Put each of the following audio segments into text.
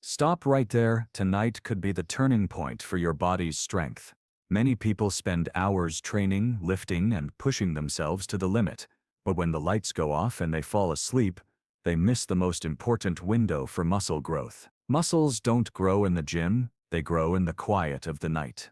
Stop right there. Tonight could be the turning point for your body's strength. Many people spend hours training, lifting, and pushing themselves to the limit, but when the lights go off and they fall asleep, they miss the most important window for muscle growth. Muscles don't grow in the gym, they grow in the quiet of the night.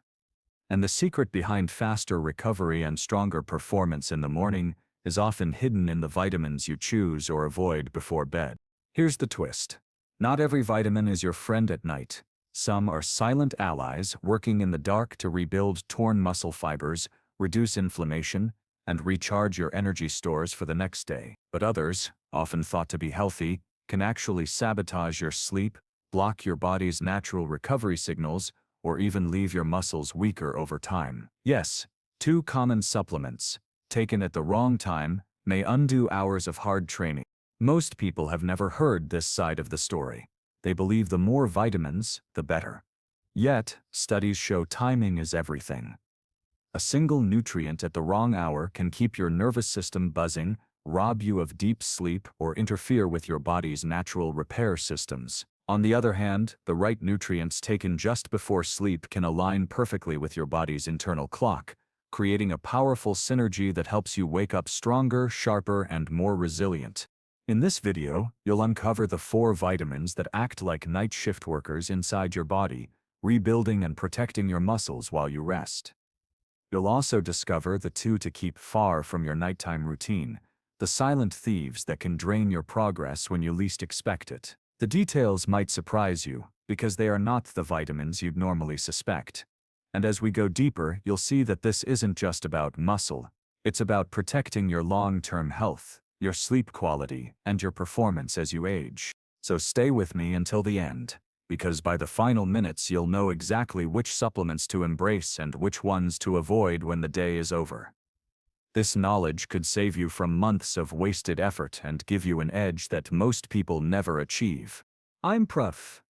And the secret behind faster recovery and stronger performance in the morning is often hidden in the vitamins you choose or avoid before bed. Here's the twist. Not every vitamin is your friend at night. Some are silent allies working in the dark to rebuild torn muscle fibers, reduce inflammation, and recharge your energy stores for the next day. But others, often thought to be healthy, can actually sabotage your sleep, block your body's natural recovery signals, or even leave your muscles weaker over time. Yes, two common supplements, taken at the wrong time, may undo hours of hard training. Most people have never heard this side of the story. They believe the more vitamins, the better. Yet, studies show timing is everything. A single nutrient at the wrong hour can keep your nervous system buzzing, rob you of deep sleep, or interfere with your body's natural repair systems. On the other hand, the right nutrients taken just before sleep can align perfectly with your body's internal clock, creating a powerful synergy that helps you wake up stronger, sharper, and more resilient. In this video, you'll uncover the 4 vitamins that act like night shift workers inside your body, rebuilding and protecting your muscles while you rest. You'll also discover the 2 to keep far from your nighttime routine, the silent thieves that can drain your progress when you least expect it. The details might surprise you, because they are not the vitamins you'd normally suspect. And as we go deeper, you'll see that this isn't just about muscle, it's about protecting your long-term health, your sleep quality, and your performance as you age. So stay with me until the end, because by the final minutes you'll know exactly which supplements to embrace and which ones to avoid when the day is over. This knowledge could save you from months of wasted effort and give you an edge that most people never achieve. I'm Prof.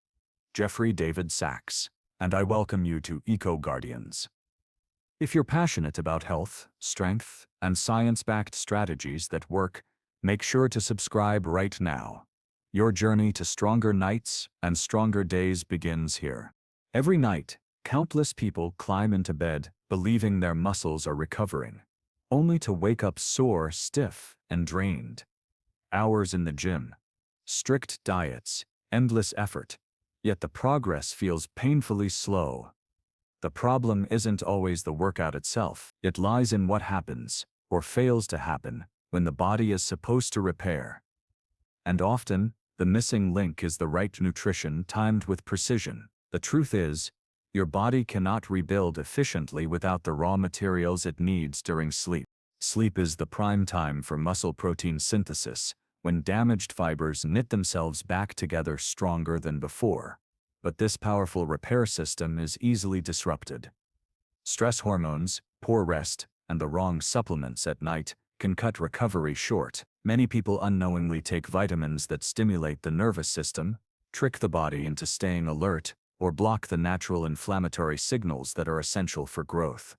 Jeffrey David Sachs, and I welcome you to Eco Guardians. If you're passionate about health, strength, and science-backed strategies that work, make sure to subscribe right now. Your journey to stronger nights and stronger days begins here. Every night, countless people climb into bed believing their muscles are recovering, only to wake up sore, stiff, and drained. Hours in the gym, strict diets, endless effort, yet the progress feels painfully slow. The problem isn't always the workout itself. It lies in what happens, or fails to happen, when the body is supposed to repair. And often, the missing link is the right nutrition timed with precision. The truth is, your body cannot rebuild efficiently without the raw materials it needs during sleep. Sleep is the prime time for muscle protein synthesis, when damaged fibers knit themselves back together stronger than before. But this powerful repair system is easily disrupted. Stress hormones, poor rest, and the wrong supplements at night can cut recovery short. Many people unknowingly take vitamins that stimulate the nervous system, trick the body into staying alert, or block the natural inflammatory signals that are essential for growth.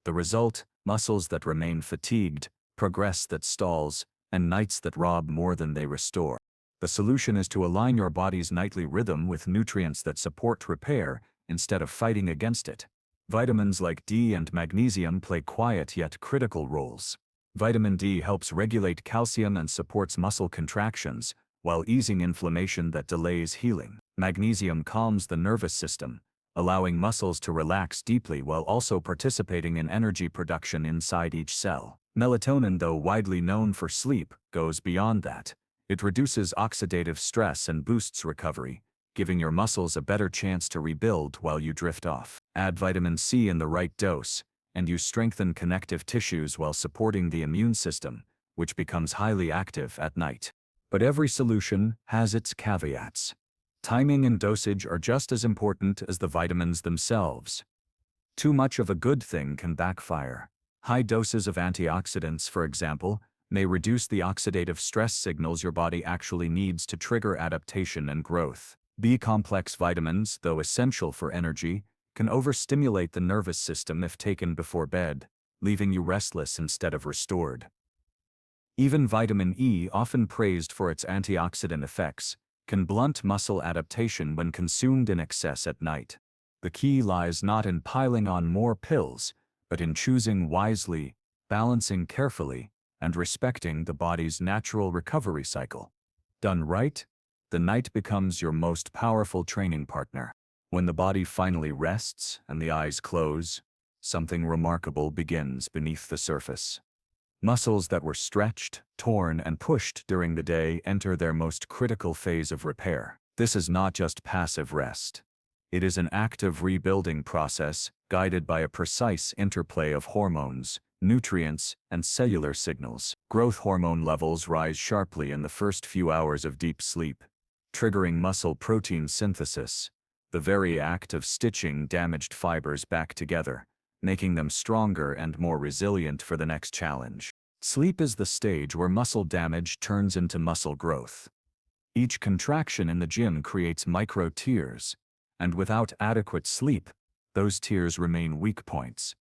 The result, muscles that remain fatigued, progress that stalls, and nights that rob more than they restore. The solution is to align your body's nightly rhythm with nutrients that support repair instead of fighting against it. Vitamins like D and magnesium play quiet yet critical roles. Vitamin D helps regulate calcium and supports muscle contractions, while easing inflammation that delays healing. Magnesium calms the nervous system, allowing muscles to relax deeply while also participating in energy production inside each cell. Melatonin, though widely known for sleep, goes beyond that. It reduces oxidative stress and boosts recovery, giving your muscles a better chance to rebuild while you drift off. Add vitamin C in the right dose, and you strengthen connective tissues while supporting the immune system, which becomes highly active at night. But every solution has its caveats. Timing and dosage are just as important as the vitamins themselves. Too much of a good thing can backfire. High doses of antioxidants, for example, may reduce the oxidative stress signals your body actually needs to trigger adaptation and growth. B-complex vitamins, though essential for energy, can overstimulate the nervous system if taken before bed, leaving you restless instead of restored. Even vitamin E, often praised for its antioxidant effects, can blunt muscle adaptation when consumed in excess at night. The key lies not in piling on more pills, but in choosing wisely, balancing carefully, and respecting the body's natural recovery cycle. Done right, the night becomes your most powerful training partner. When the body finally rests and the eyes close, something remarkable begins beneath the surface. Muscles that were stretched, torn, and pushed during the day enter their most critical phase of repair. This is not just passive rest. It is an active rebuilding process guided by a precise interplay of hormones, nutrients, and cellular signals. Growth hormone levels rise sharply in the first few hours of deep sleep, triggering muscle protein synthesis, the very act of stitching damaged fibers back together, making them stronger and more resilient for the next challenge. Sleep is the stage where muscle damage turns into muscle growth. Each contraction in the gym creates micro tears, and without adequate sleep, those tears remain weak points.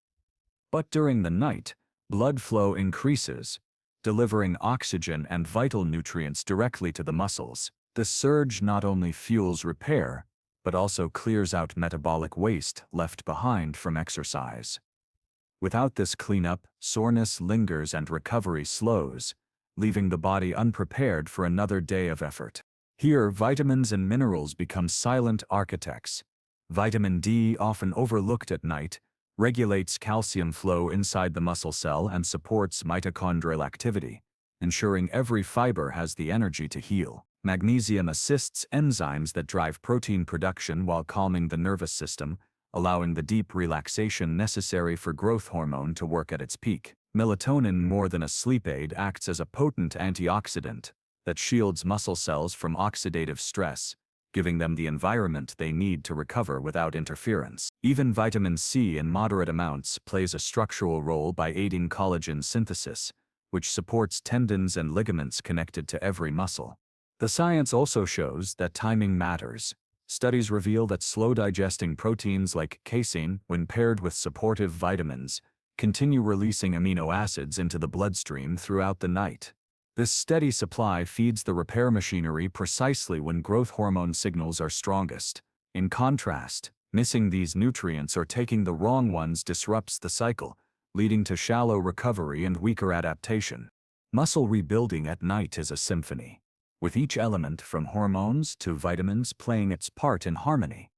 But during the night, blood flow increases, delivering oxygen and vital nutrients directly to the muscles. The surge not only fuels repair, but also clears out metabolic waste left behind from exercise. Without this cleanup, soreness lingers and recovery slows, leaving the body unprepared for another day of effort. Here, vitamins and minerals become silent architects. Vitamin D, often overlooked at night, regulates calcium flow inside the muscle cell and supports mitochondrial activity, ensuring every fiber has the energy to heal. Magnesium assists enzymes that drive protein production while calming the nervous system, allowing the deep relaxation necessary for growth hormone to work at its peak. Melatonin, more than a sleep aid, acts as a potent antioxidant that shields muscle cells from oxidative stress, giving them the environment they need to recover without interference. Even vitamin C in moderate amounts plays a structural role by aiding collagen synthesis, which supports tendons and ligaments connected to every muscle. The science also shows that timing matters. Studies reveal that slow-digesting proteins like casein, when paired with supportive vitamins, continue releasing amino acids into the bloodstream throughout the night. This steady supply feeds the repair machinery precisely when growth hormone signals are strongest. In contrast, missing these nutrients or taking the wrong ones disrupts the cycle, leading to shallow recovery and weaker adaptation. Muscle rebuilding at night is a symphony, with each element from hormones to vitamins playing its part in harmony.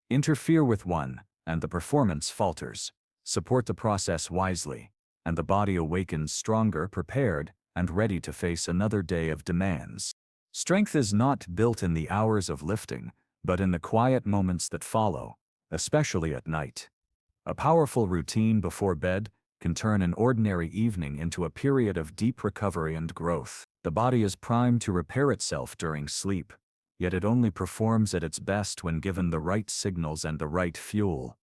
Interfere with one, and the performance falters. Support the process wisely, and the body awakens stronger, prepared, and ready to face another day of demands. Strength is not built in the hours of lifting, but in the quiet moments that follow, especially at night. A powerful routine before bed can turn an ordinary evening into a period of deep recovery and growth. The body is primed to repair itself during sleep, yet it only performs at its best when given the right signals and the right fuel.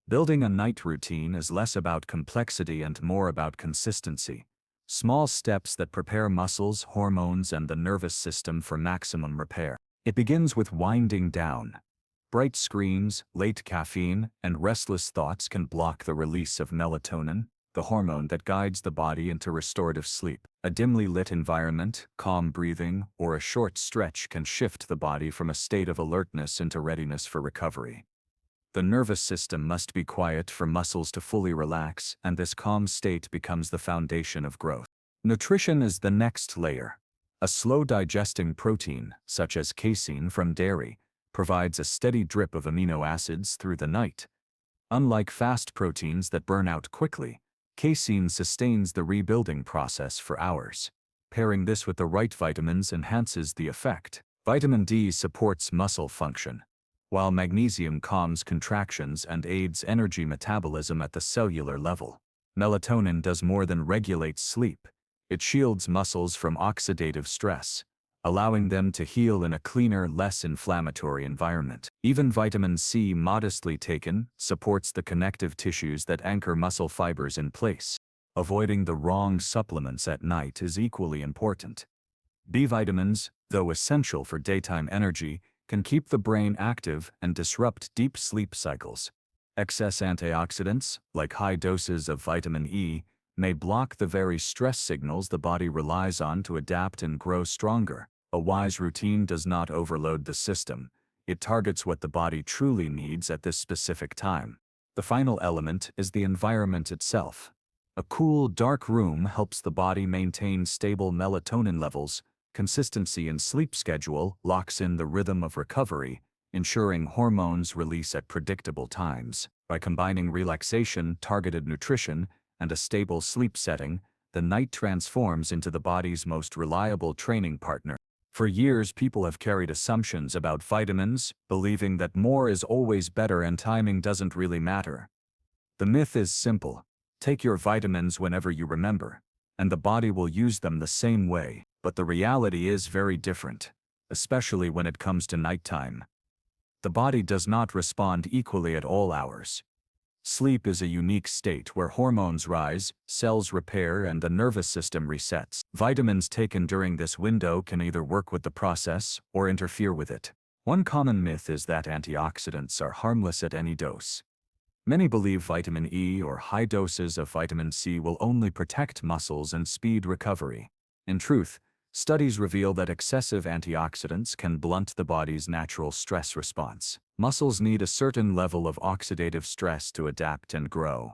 Building a night routine is less about complexity and more about consistency. Small steps that prepare muscles, hormones, and the nervous system for maximum repair. It begins with winding down. Bright screens, late caffeine, and restless thoughts can block the release of melatonin, the hormone that guides the body into restorative sleep. A dimly lit environment, calm breathing, or a short stretch can shift the body from a state of alertness into readiness for recovery. The nervous system must be quiet for muscles to fully relax, and this calm state becomes the foundation of growth. Nutrition is the next layer. A slow-digesting protein, such as casein from dairy, provides a steady drip of amino acids through the night. Unlike fast proteins that burn out quickly, casein sustains the rebuilding process for hours. Pairing this with the right vitamins enhances the effect. Vitamin D supports muscle function, while magnesium calms contractions and aids energy metabolism at the cellular level. Melatonin does more than regulate sleep. It shields muscles from oxidative stress, allowing them to heal in a cleaner, less inflammatory environment. Even vitamin C, modestly taken, supports the connective tissues that anchor muscle fibers in place. Avoiding the wrong supplements at night is equally important. B vitamins, though essential for daytime energy, can keep the brain active and disrupt deep sleep cycles. Excess antioxidants, like high doses of vitamin E, may block the very stress signals the body relies on to adapt and grow stronger. A wise routine does not overload the system. It targets what the body truly needs at this specific time. The final element is the environment itself. A cool, dark room helps the body maintain stable melatonin levels. Consistency in sleep schedule locks in the rhythm of recovery, ensuring hormones release at predictable times. By combining relaxation, targeted nutrition, and a stable sleep setting, the night transforms into the body's most reliable training partner. For years, people have carried assumptions about vitamins, believing that more is always better and timing doesn't really matter. The myth is simple: take your vitamins whenever you remember, and the body will use them the same way. But the reality is very different, especially when it comes to nighttime. The body does not respond equally at all hours. Sleep is a unique state where hormones rise, cells repair, and the nervous system resets. Vitamins taken during this window can either work with the process or interfere with it. One common myth is that antioxidants are harmless at any dose. Many believe vitamin E or high doses of vitamin C will only protect muscles and speed recovery. In truth, studies reveal that excessive antioxidants can blunt the body's natural stress response. Muscles need a certain level of oxidative stress to adapt and grow.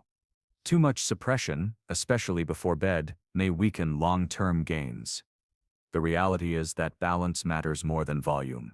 Too much suppression, especially before bed, may weaken long-term gains. The reality is that balance matters more than volume.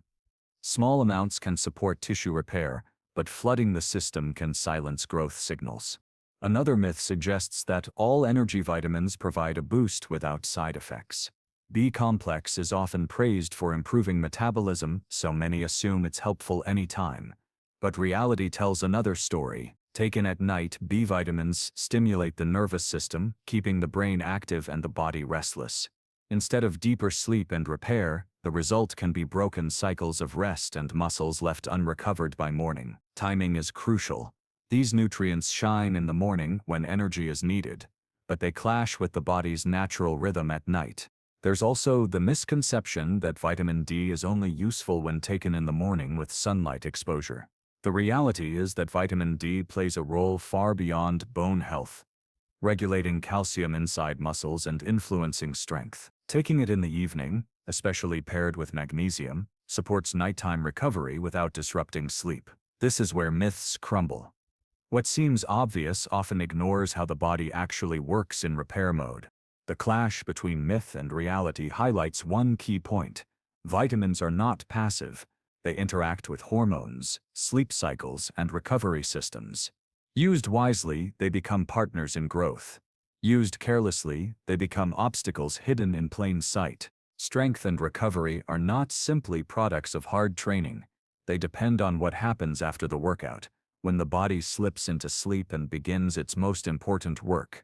Small amounts can support tissue repair, but flooding the system can silence growth signals. Another myth suggests that all energy vitamins provide a boost without side effects. B-complex is often praised for improving metabolism, so many assume it's helpful anytime. But reality tells another story. Taken at night, B vitamins stimulate the nervous system, keeping the brain active and the body restless. Instead of deeper sleep and repair, the result can be broken cycles of rest and muscles left unrecovered by morning. Timing is crucial. These nutrients shine in the morning when energy is needed, but they clash with the body's natural rhythm at night. There's also the misconception that vitamin D is only useful when taken in the morning with sunlight exposure. The reality is that vitamin D plays a role far beyond bone health, regulating calcium inside muscles and influencing strength. Taking it in the evening, especially paired with magnesium, supports nighttime recovery without disrupting sleep. This is where myths crumble. What seems obvious often ignores how the body actually works in repair mode. The clash between myth and reality highlights one key point. Vitamins are not passive. They interact with hormones, sleep cycles, and recovery systems. Used wisely, they become partners in growth. Used carelessly, they become obstacles hidden in plain sight. Strength and recovery are not simply products of hard training. They depend on what happens after the workout, when the body slips into sleep and begins its most important work.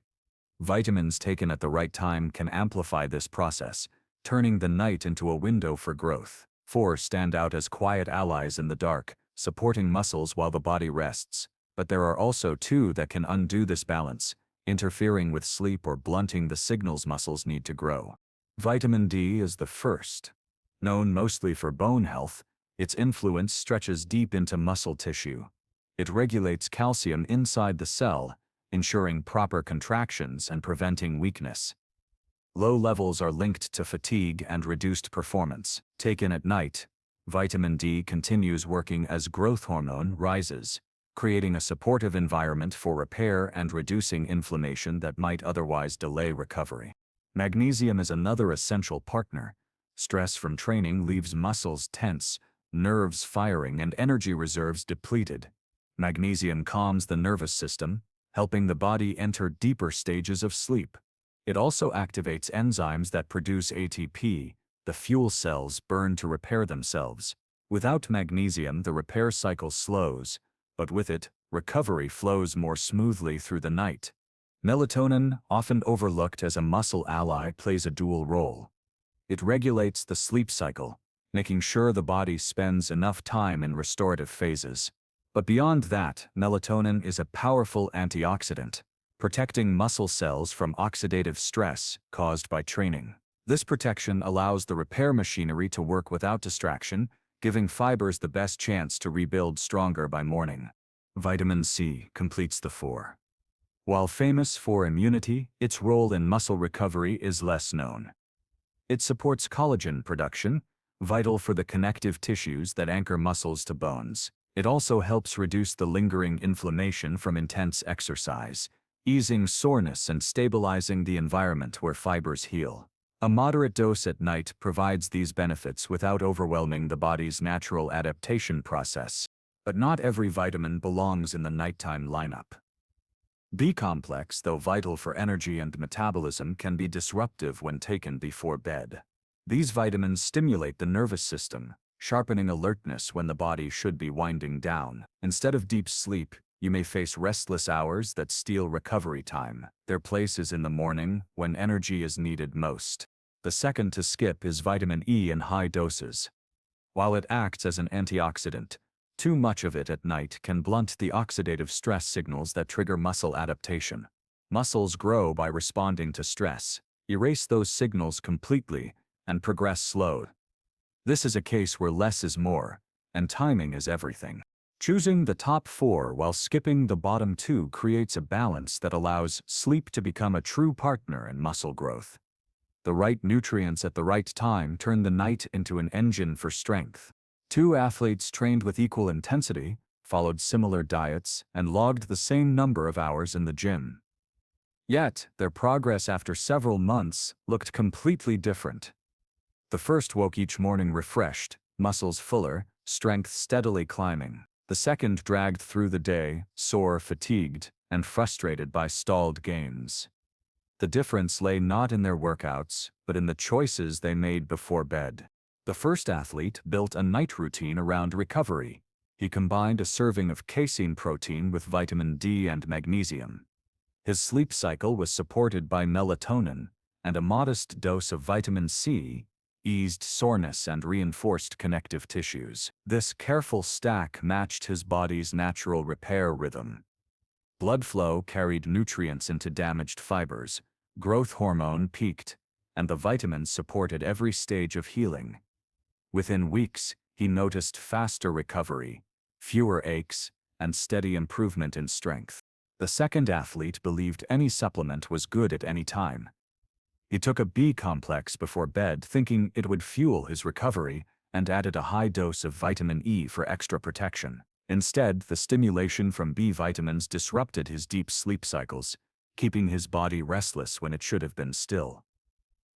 Vitamins taken at the right time can amplify this process, turning the night into a window for growth. 4 stand out as quiet allies in the dark, supporting muscles while the body rests. But there are also 2 that can undo this balance, interfering with sleep or blunting the signals muscles need to grow. Vitamin D is the first. Known mostly for bone health, its influence stretches deep into muscle tissue. It regulates calcium inside the cell, ensuring proper contractions and preventing weakness. Low levels are linked to fatigue and reduced performance. Taken at night, vitamin D continues working as growth hormone rises, creating a supportive environment for repair and reducing inflammation that might otherwise delay recovery. Magnesium is another essential partner. Stress from training leaves muscles tense, nerves firing, and energy reserves depleted. Magnesium calms the nervous system, helping the body enter deeper stages of sleep. It also activates enzymes that produce ATP, the fuel cells burn to repair themselves. Without magnesium, the repair cycle slows, but with it, recovery flows more smoothly through the night. Melatonin, often overlooked as a muscle ally, plays a dual role. It regulates the sleep cycle, making sure the body spends enough time in restorative phases. But beyond that, melatonin is a powerful antioxidant, protecting muscle cells from oxidative stress caused by training. This protection allows the repair machinery to work without distraction, giving fibers the best chance to rebuild stronger by morning. Vitamin C completes the 4. While famous for immunity, its role in muscle recovery is less known. It supports collagen production, vital for the connective tissues that anchor muscles to bones. It also helps reduce the lingering inflammation from intense exercise, easing soreness and stabilizing the environment where fibers heal. A moderate dose at night provides these benefits without overwhelming the body's natural adaptation process. But not every vitamin belongs in the nighttime lineup. B-complex, though vital for energy and metabolism, can be disruptive when taken before bed. These vitamins stimulate the nervous system, sharpening alertness when the body should be winding down. Instead of deep sleep, you may face restless hours that steal recovery time. Their place is in the morning, when energy is needed most. The second to skip is vitamin E in high doses. While it acts as an antioxidant, too much of it at night can blunt the oxidative stress signals that trigger muscle adaptation. Muscles grow by responding to stress. Erase those signals completely, and progress slow. This is a case where less is more, and timing is everything. Choosing the top 4 while skipping the bottom 2 creates a balance that allows sleep to become a true partner in muscle growth. The right nutrients at the right time turn the night into an engine for strength. 2 athletes trained with equal intensity, followed similar diets, and logged the same number of hours in the gym. Yet, their progress after several months looked completely different. The first woke each morning refreshed, muscles fuller, strength steadily climbing. The second dragged through the day, sore, fatigued, and frustrated by stalled gains. The difference lay not in their workouts, but in the choices they made before bed. The first athlete built a night routine around recovery. He combined a serving of casein protein with vitamin D and magnesium. His sleep cycle was supported by melatonin, and a modest dose of vitamin C eased soreness and reinforced connective tissues. This careful stack matched his body's natural repair rhythm. Blood flow carried nutrients into damaged fibers, growth hormone peaked, and the vitamins supported every stage of healing. Within weeks, he noticed faster recovery, fewer aches, and steady improvement in strength. The second athlete believed any supplement was good at any time. He took a B-complex before bed thinking it would fuel his recovery, and added a high dose of vitamin E for extra protection. Instead, the stimulation from B vitamins disrupted his deep sleep cycles, keeping his body restless when it should have been still.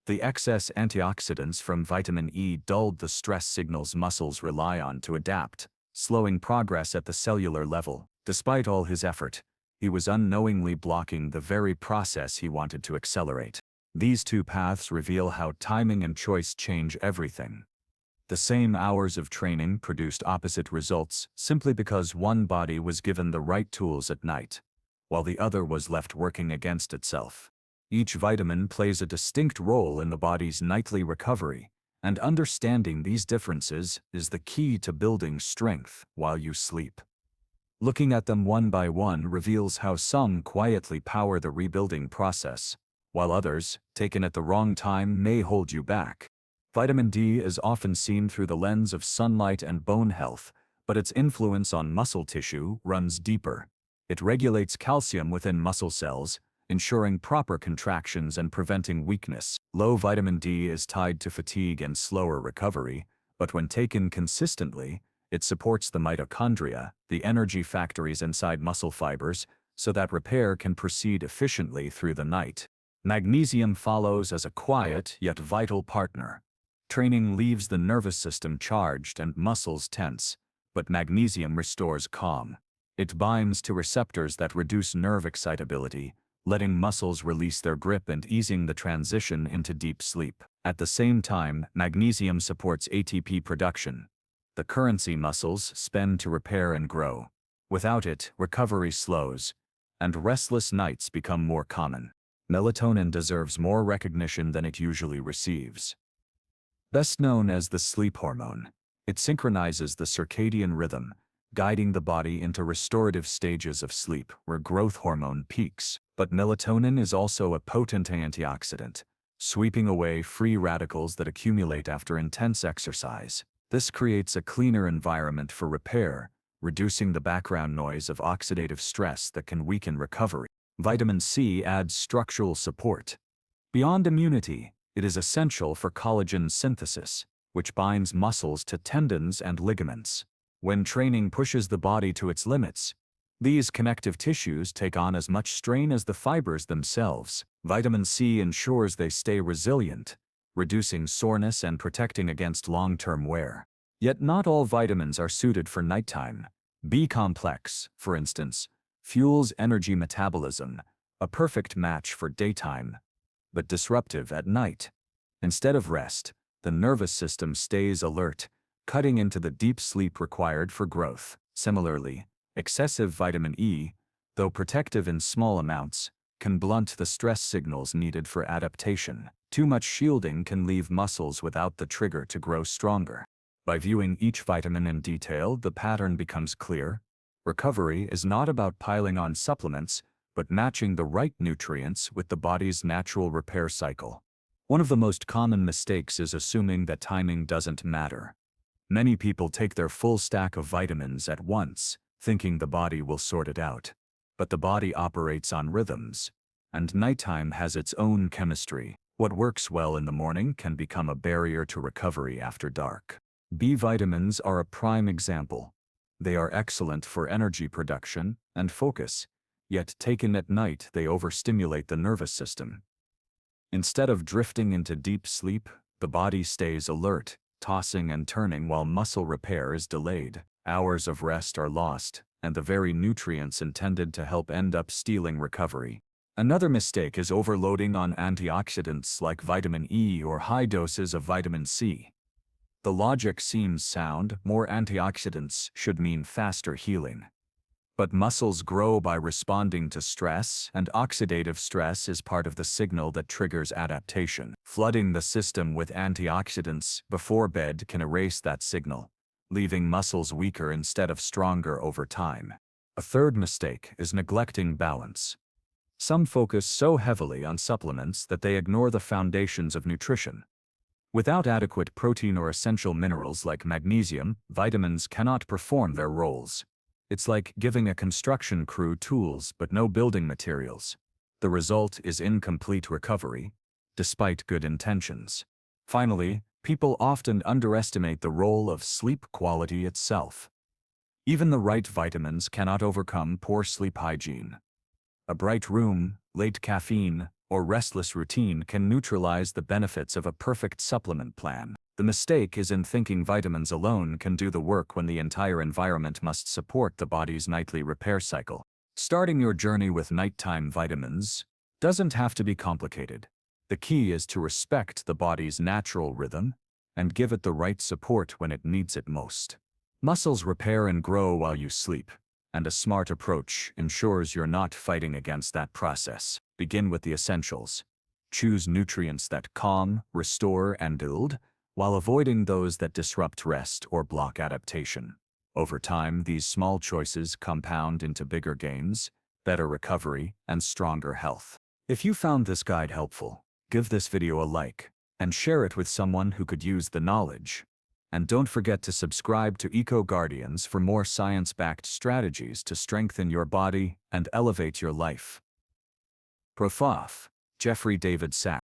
The excess antioxidants from vitamin E dulled the stress signals muscles rely on to adapt, slowing progress at the cellular level. Despite all his effort, he was unknowingly blocking the very process he wanted to accelerate. These 2 paths reveal how timing and choice change everything. The same hours of training produced opposite results simply because one body was given the right tools at night, while the other was left working against itself. Each vitamin plays a distinct role in the body's nightly recovery, and understanding these differences is the key to building strength while you sleep. Looking at them one by one reveals how some quietly power the rebuilding process, while others, taken at the wrong time, may hold you back. Vitamin D is often seen through the lens of sunlight and bone health, but its influence on muscle tissue runs deeper. It regulates calcium within muscle cells, ensuring proper contractions and preventing weakness. Low vitamin D is tied to fatigue and slower recovery, but when taken consistently, it supports the mitochondria, the energy factories inside muscle fibers, so that repair can proceed efficiently through the night. Magnesium follows as a quiet yet vital partner. Training leaves the nervous system charged and muscles tense, but magnesium restores calm. It binds to receptors that reduce nerve excitability, letting muscles release their grip and easing the transition into deep sleep. At the same time, magnesium supports ATP production, the currency muscles spend to repair and grow. Without it, recovery slows, and restless nights become more common. Melatonin deserves more recognition than it usually receives. Best known as the sleep hormone, it synchronizes the circadian rhythm, guiding the body into restorative stages of sleep where growth hormone peaks. But melatonin is also a potent antioxidant, sweeping away free radicals that accumulate after intense exercise. This creates a cleaner environment for repair, reducing the background noise of oxidative stress that can weaken recovery. Vitamin C adds structural support. Beyond immunity, It is essential for collagen synthesis, which binds muscles to tendons and ligaments. When training pushes the body to its limits, these connective tissues take on as much strain as the fibers themselves. Vitamin C ensures they stay resilient, reducing soreness and protecting against long-term wear. Yet not all vitamins are suited for nighttime. B complex, for instance, fuels energy metabolism, a perfect match for daytime, but disruptive at night. Instead of rest, the nervous system stays alert, cutting into the deep sleep required for growth. Similarly, excessive vitamin E, though protective in small amounts, can blunt the stress signals needed for adaptation. Too much shielding can leave muscles without the trigger to grow stronger. By viewing each vitamin in detail, the pattern becomes clear. Recovery is not about piling on supplements, but matching the right nutrients with the body's natural repair cycle. One of the most common mistakes is assuming that timing doesn't matter. Many people take their full stack of vitamins at once, thinking the body will sort it out. But the body operates on rhythms, and nighttime has its own chemistry. What works well in the morning can become a barrier to recovery after dark. B vitamins are a prime example. They are excellent for energy production and focus, yet taken at night they overstimulate the nervous system. Instead of drifting into deep sleep, the body stays alert, tossing and turning while muscle repair is delayed. Hours of rest are lost, and the very nutrients intended to help end up stealing recovery. Another mistake is overloading on antioxidants like vitamin E or high doses of vitamin C. The logic seems sound: more antioxidants should mean faster healing. But muscles grow by responding to stress, and oxidative stress is part of the signal that triggers adaptation. Flooding the system with antioxidants before bed can erase that signal, leaving muscles weaker instead of stronger over time. A third mistake is neglecting balance. Some focus so heavily on supplements that they ignore the foundations of nutrition. Without adequate protein or essential minerals like magnesium, vitamins cannot perform their roles. It's like giving a construction crew tools but no building materials. The result is incomplete recovery, despite good intentions. Finally, people often underestimate the role of sleep quality itself. Even the right vitamins cannot overcome poor sleep hygiene. A bright room, late caffeine, or restless routine can neutralize the benefits of a perfect supplement plan. The mistake is in thinking vitamins alone can do the work when the entire environment must support the body's nightly repair cycle. Starting your journey with nighttime vitamins doesn't have to be complicated. The key is to respect the body's natural rhythm and give it the right support when it needs it most. Muscles repair and grow while you sleep, and a smart approach ensures you're not fighting against that process. Begin with the essentials. Choose nutrients that calm, restore, and build, while avoiding those that disrupt rest or block adaptation. Over time, these small choices compound into bigger gains, better recovery, and stronger health. If you found this guide helpful, give this video a like, and share it with someone who could use the knowledge. And don't forget to subscribe to Eco Guardians for more science-backed strategies to strengthen your body and elevate your life. Prof. Jeffrey David Sachs.